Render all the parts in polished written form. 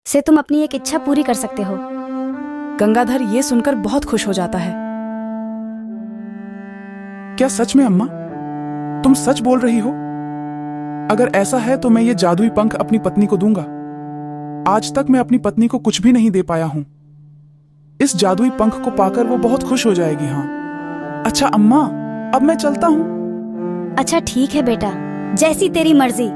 से तुम अपनी एक इच्छा पूरी कर सकते हो। गंगाधर ये सुनकर बहुत खुश हो जाता है। क्या सच में अम्मा, तुम सच बोल रही हो? अगर ऐसा है तो मैं ये जादुई पंख अपनी पत्नी को दूंगा। आज तक मैं अपनी पत्नी को कुछ भी नहीं दे पाया हूं। इस जादुई पंख को पाकर वो बहुत खुश हो जाएगी। हाँ अच्छा अम्मा, अब मैं चलता हूं। अच्छा ठीक है बेटा, जैसी तेरी मर्जी।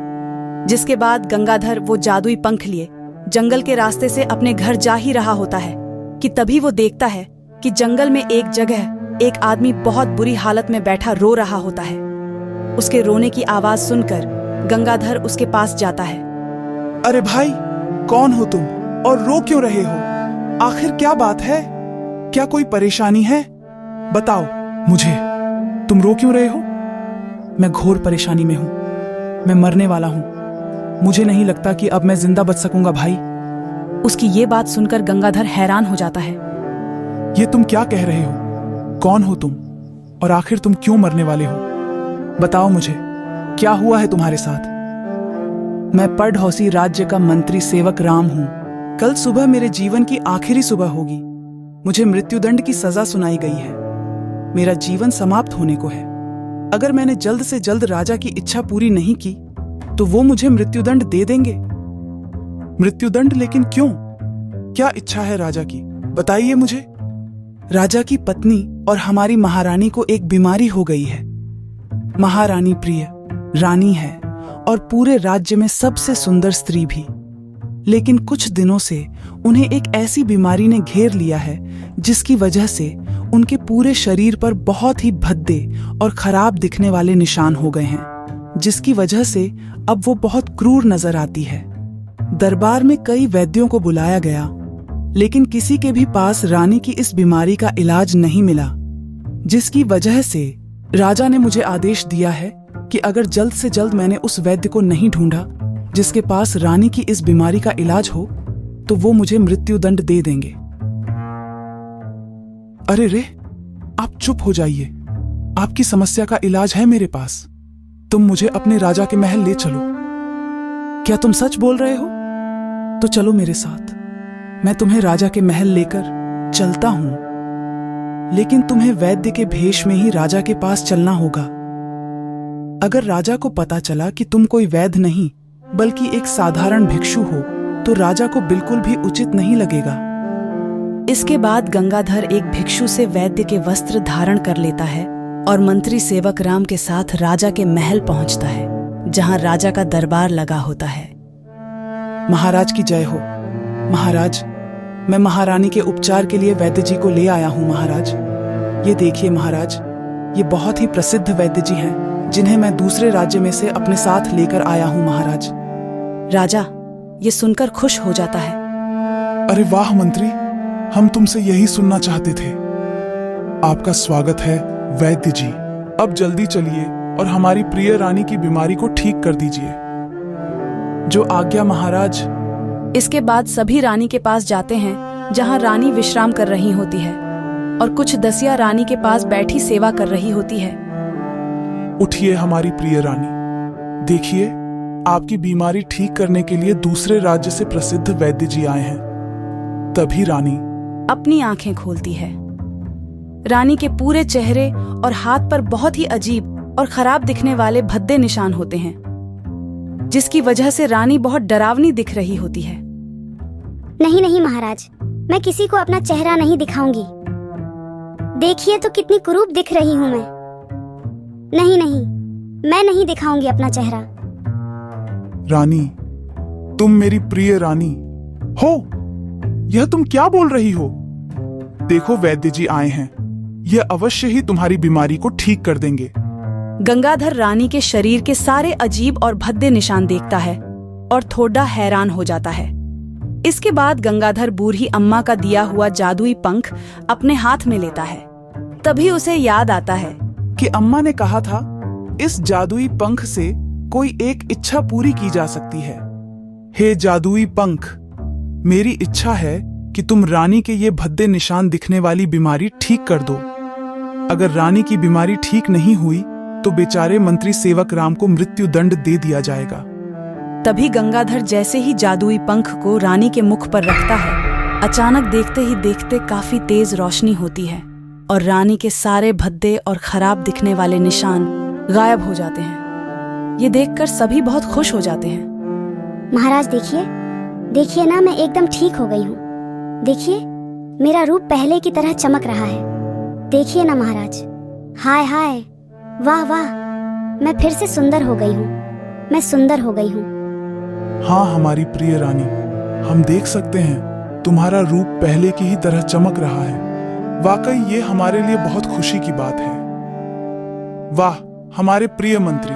जिसके बाद गंगाधर वो जादुई पंख लिए जंगल के रास्ते से अपने घर जा ही रहा होता है कि तभी वो देखता है कि जंगल में एक जगह एक आदमी बहुत बुरी हालत में बैठा रो रहा होता है। उसके रोने की आवाज सुनकर गंगाधर उसके पास जाता है। अरे भाई, कौन हो तुम और रो क्यों रहे हो? आखिर क्या बात है? क्या कोई परेशानी है? बताओ मुझे, तुम रो क्यों रहे हो? मैं घोर परेशानी में हूं। मैं मरने वाला हूं। मुझे नहीं लगता कि अब मैं जिंदा बच सकूंगा भाई। उसकी ये बात सुनकर गंगाधर हैरान हो जाता है। ये तुम क्या कह रहे हो? कौन हो तुम और आखिर तुम क्यों मरने वाले हो? बताओ मुझे, क्या हुआ है तुम्हारे साथ? मैं पढ़ौसी राज्य का मंत्री सेवक राम हूं। कल सुबह मेरे जीवन की आखिरी सुबह होगी। मुझे मृत्युदंड की सजा सुनाई गई है। मेरा जीवन समाप्त होने को है। अगर मैंने जल्द से जल्द राजा की इच्छा पूरी नहीं की तो वो मुझे मृत्युदंड दे देंगे। मृत्युदंड? लेकिन क्यों? क्या इच्छा है राजा की? बताइए मुझे। राजा की पत्नी और हमारी महारानी को एक बीमारी हो गई है। महारानी प्रिय रानी है और पूरे राज्य में सबसे सुंदर स्त्री भी। लेकिन कुछ दिनों से उन्हें एक ऐसी बीमारी ने घेर लिया है जिसकी वजह से उनके पूरे शरीर पर बहुत ही भद्दे और खराब दिखने वाले निशान हो गए हैं, जिसकी वजह से अब वो बहुत क्रूर नजर आती है। दरबार में कई वैद्यों को बुलाया गया, लेकिन किसी के भी पास रानी की इस बीमारी का इलाज नहीं मिला, जिसकी वजह से राजा ने मुझे आदेश दिया है कि अगर जल्द से जल्द मैंने उस वैद्य को नहीं ढूंढा जिसके पास रानी की इस बीमारी का इलाज हो तो वो मुझे मृत्युदंड दे देंगे। अरे रे, आप चुप हो जाइए। आपकी समस्या का इलाज है मेरे पास। तुम मुझे अपने राजा के महल ले चलो। क्या तुम सच बोल रहे हो? तो चलो मेरे साथ। मैं तुम्हें राजा के महल लेकर चलता हूं, लेकिन तुम्हें वैद्य के भेष में ही राजा के पास चलना होगा। अगर राजा को पता चला कि तुम कोई वैद्य नहीं बल्कि एक साधारण भिक्षु हो तो राजा को बिल्कुल भी उचित नहीं लगेगा। इसके बाद गंगाधर एक भिक्षु से वैद्य के वस्त्र धारण कर लेता है और मंत्री सेवक राम के साथ राजा के महल पहुंचता है, जहां राजा का दरबार लगा होता है। महाराज की जय हो। महाराज, मैं महारानी के उपचार के लिए वैद्य जी को ले आया हूं। महाराज, ये देखिए महाराज, ये बहुत ही प्रसिद्ध वैद्य जी हैं जिन्हें मैं दूसरे राज्य में से अपने साथ लेकर आया हूं। महाराज। राजा ये सुनकर खुश हो जाता है। अरे वाह मंत्री, हम तुमसे यही सुनना चाहते थे। आपका स्वागत है वैद्य जी। अब जल्दी चलिए और हमारी प्रिय रानी की बीमारी को ठीक कर दीजिए। जो आज्ञा महाराज। इसके बाद सभी रानी के पास जाते हैं, जहां रानी विश्राम कर रही होती है और कुछ दसिया रानी के पास बैठी सेवा कर रही होती है। उठिए हमारी प्रिय रानी, देखिए आपकी बीमारी ठीक करने के लिए दूसरे राज्य से प्रसिद्ध वैद्य जी आए हैं। तभी रानी अपनी आंखें खोलती है। रानी के पूरे चेहरे और हाथ पर बहुत ही अजीब और खराब दिखने वाले भद्दे निशान होते हैं, जिसकी वजह से रानी बहुत डरावनी दिख रही होती है। नहीं नहीं महाराज, मैं किसी को अपना चेहरा नहीं दिखाऊंगी। देखिए तो कितनी कुरूप दिख रही हूँ मैं। नहीं नहीं, मैं नहीं दिखाऊंगी अपना चेहरा। रानी, तुम मेरी प्रिय रानी हो। यह तुम क्या बोल रही हो? देखो वैद्य जी आए हैं, यह अवश्य ही तुम्हारी बीमारी को ठीक कर देंगे। गंगाधर रानी के शरीर के सारे अजीब और भद्दे निशान देखता है और थोड़ा हैरान हो जाता है। इसके बाद गंगाधर बूढ़ी अम्मा का दिया हुआ जादुई पंख अपने हाथ में लेता है। तभी उसे याद आता है कि अम्मा ने कहा था इस जादुई पंख से कोई एक इच्छा पूरी की जा सकती है। हे जादुई पंख, मेरी इच्छा है कि तुम रानी के ये भद्दे निशान दिखने वाली बीमारी ठीक कर दो। अगर रानी की बीमारी ठीक नहीं हुई तो बेचारे मंत्री सेवक राम को मृत्यु दंड दे दिया जाएगा। तभी गंगाधर जैसे ही जादुई पंख को रानी के मुख पर रखता है, अचानक देखते ही देखते काफी तेज रोशनी होती है और रानी के सारे भद्दे और खराब दिखने वाले निशान गायब हो जाते हैं। ये देखकर सभी बहुत खुश हो जाते हैं। महाराज देखिए, देखिए ना, मैं एकदम ठीक हो गई हूँ। देखिए, मेरा रूप पहले की तरह चमक रहा है। देखिए ना महाराज, हाय हाय, वाह वाह, मैं फिर से सुंदर हो गई हूँ, मैं सुंदर हो गई हूँ। हाँ हमारी प्रिय रानी, हम देख सकते हैं तुम्हारा रूप पहले की ही तरह चमक रहा है। वाकई ये हमारे लिए बहुत खुशी की बात है। वाह हमारे प्रिय मंत्री,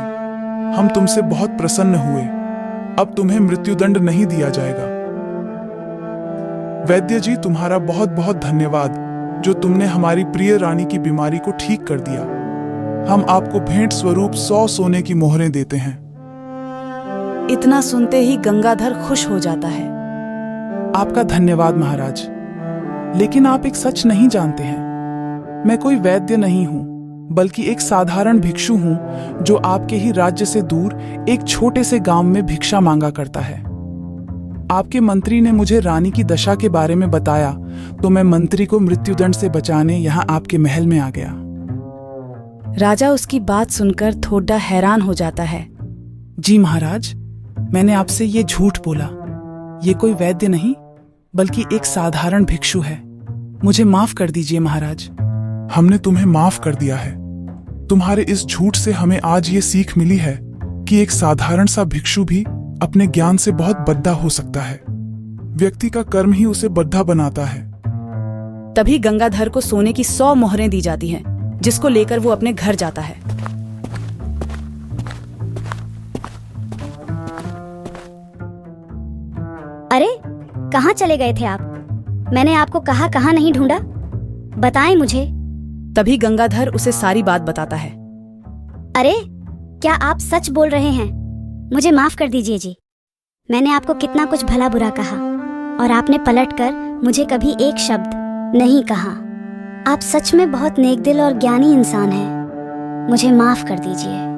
हम तुमसे बहुत प्रसन्न हुए। अब तुम्हें मृत्युदंड नहीं दिया जाएगा। वैद्य जी, तुम्हारा बहुत बहुत धन्यवाद जो तुमने हमारी प्रिय रानी की बीमारी को ठीक कर दिया। हम आपको भेंट स्वरूप 100 सोने की मोहरें देते हैं। इतना सुनते ही गंगाधर खुश हो जाता है। आपका धन्यवाद महाराज, लेकिन आप एक सच नहीं जानते हैं। मैं कोई वैद्य नहीं हूं, बल्कि एक साधारण भिक्षु हूं जो आपके ही राज्य से दूर एक छोटे से गांव में भिक्षा मांगा करता है। आपके मंत्री ने मुझे रानी की दशा के बारे में बताया, तो मैं मंत्री को मृत्युदंड से बचाने यहां आपके महल में आ गया। राजा उसकी बात सुनकर थोड़ा हैरान हो जाता है। जी महाराज, मैंने आपसे ये झूठ बोला। ये कोई वैद्य नहीं, बल्कि एक साधारण भिक्षु है। मुझे माफ कर दीजिए महाराज। हमने तुम्हें माफ कर दिया है। तुम्हारे इस झूठ से हमें आज ये सीख मिली है कि एक साधारण सा भिक्षु भी अपने ज्ञान से बहुत बद्धा हो सकता है। व्यक्ति का कर्म ही उसे बद्धा बनाता है। तभी गंगाधर को सोने की 100 मोहरें दी जाती हैं, जिसको लेकर वो अपने घर जाता है। अरे, कहाँ चले गए थे आप? मैंने आपको कहाँ नहीं ढूंढा, बताएं मुझे। तभी गंगाधर उसे सारी बात बताता है। अरे, क्या आप सच बोल रहे हैं? मुझे माफ कर दीजिए जी। मैंने आपको कितना कुछ भला बुरा कहा और आपने पलटकर मुझे कभी एक शब्द नहीं कहा। आप सच में बहुत नेक दिल और ज्ञानी इंसान हैं। मुझे माफ कर दीजिए।